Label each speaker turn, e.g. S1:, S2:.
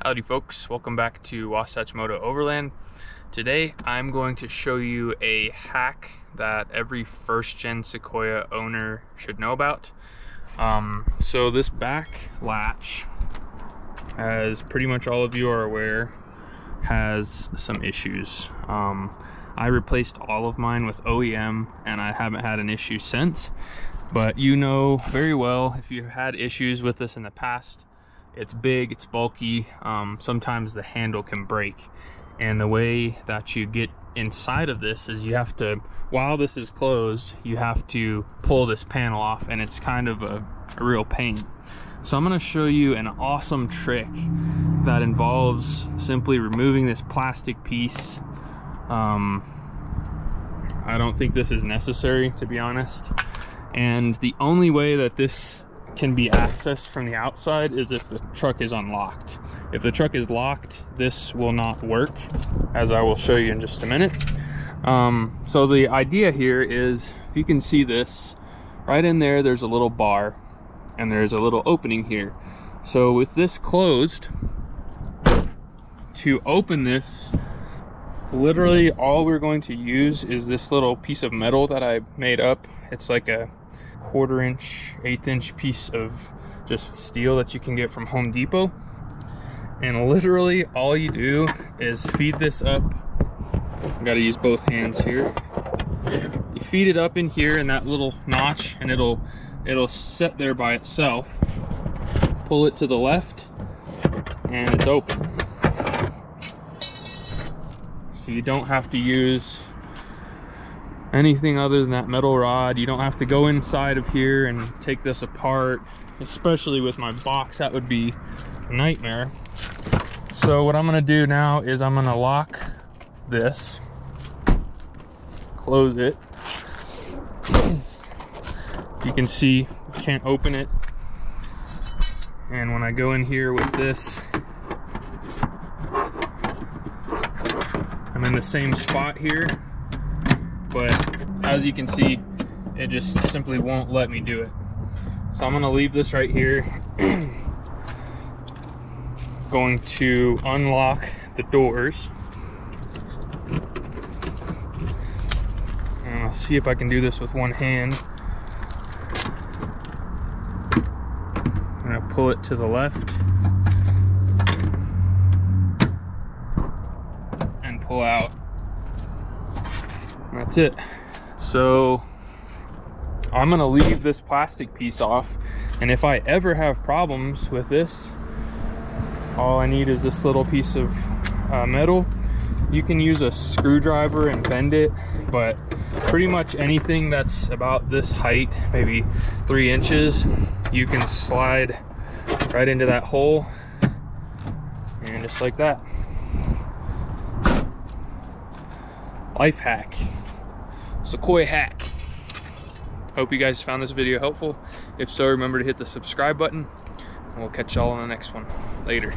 S1: Howdy folks, welcome back to Wasatch Moto Overland. Today I'm going to show you a hack that every first gen Sequoia owner should know about. So this back latch, as pretty much all of you are aware, has some issues. I replaced all of mine with OEM and I haven't had an issue since, but you know very well if you've had issues with this in the past, it's big, it's bulky, sometimes the handle can break. And the way that you get inside of this is you have to, while this is closed, you have to pull this panel off, and it's kind of a real pain. So I'm going to show you an awesome trick that involves simply removing this plastic piece. I don't think this is necessary, to be honest. And the only way that this can be accessed from the outside is if the truck is unlocked. If the truck is locked, this will not work, as I will show you in just a minute. So the idea here is, if you can see this, right in there, there's a little bar and there's a little opening here. So with this closed, to open this, literally all we're going to use is this little piece of metal that I made up. It's like a 1/4 inch, 1/8 inch piece of just steel that you can get from Home Depot. And literally all you do is feed this up. I gotta use both hands here. You feed it up in here in that little notch and it'll sit there by itself. Pull it to the left and it's open. So you don't have to use anything other than that metal rod. You don't have to go inside of here and take this apart, especially with my box. That would be a nightmare. So what I'm going to do now is I'm going to lock this, close it. You can see you can't open it, and when I go in here with this, I'm in the same spot here, but as you can see, it just simply won't let me do it. So I'm going to leave this right here. Going to unlock the doors, and I'll see if I can do this with one hand. I'm going to pull it to the left and pull out. That's it. So I'm going to leave this plastic piece off, and if I ever have problems with this, all I need is this little piece of metal. You can use a screwdriver and bend it, but pretty much anything that's about this height, maybe 3 inches, you can slide right into that hole, and just like that. Life hack, Sequoia hack. Hope you guys found this video helpful. If so, remember to hit the subscribe button, and we'll catch y'all on the next one. Later.